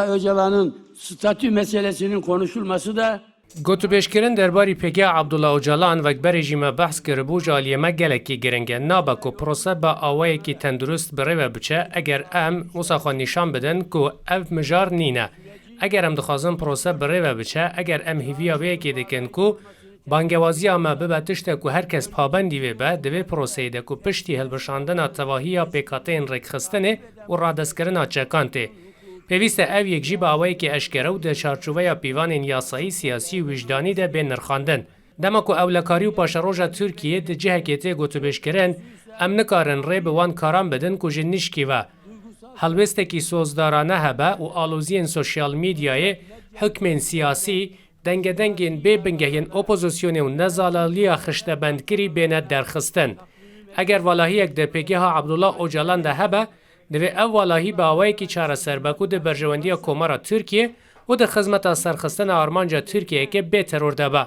Öcalan'ın statü meselesinin konuşulması da Gotûbêjkirin derbarî Pêgeha Abdullah Ocalan vekberê jî me behs kiribû ji aliyê me gelekî giring e. Nabe ku prose bi awayekî tendurist bi rêve biçe eger em wisa xwe nîşan bidin ku ev mijar nîne. Eger em dixwazin prose bi rêve biçe, eger em hêviya vê yekê dikin ku bangewaziya me bibe tiştek ku herkes pabendî vê be, di vê proseyê de ku piştî hilbişandina tevahiya pêkhateyên rêkxistinê û radestkirina çekan tê. Pêwîst e ev yek jî bi awayekî eşkere û di çarçoveya pîvanên yasayî, siyasî û wijdanî de bên nirxandin. Dema ku ewlekarî û paşeroja Tirkiyê di cihekê tê gotûbêjkirin, em nikarin rê bi wan karan bidin ku ji nişkî ve helwestekî sozdarane hebe û aloziyên sosyal medyayê hikmên siyasî, dengedengên bê bingehên opozisyonê û nezalaliya xiştebendkirî bêne derxistin. Eger valahiyek de Pêgeha Abdullah Ocalan de hebe, divê ev walahî bi awayekî çareserbek di berjewendiya Komara Tirkiye û di xizmeta serxistina armanca Tirkiyeyekê bê teror de be.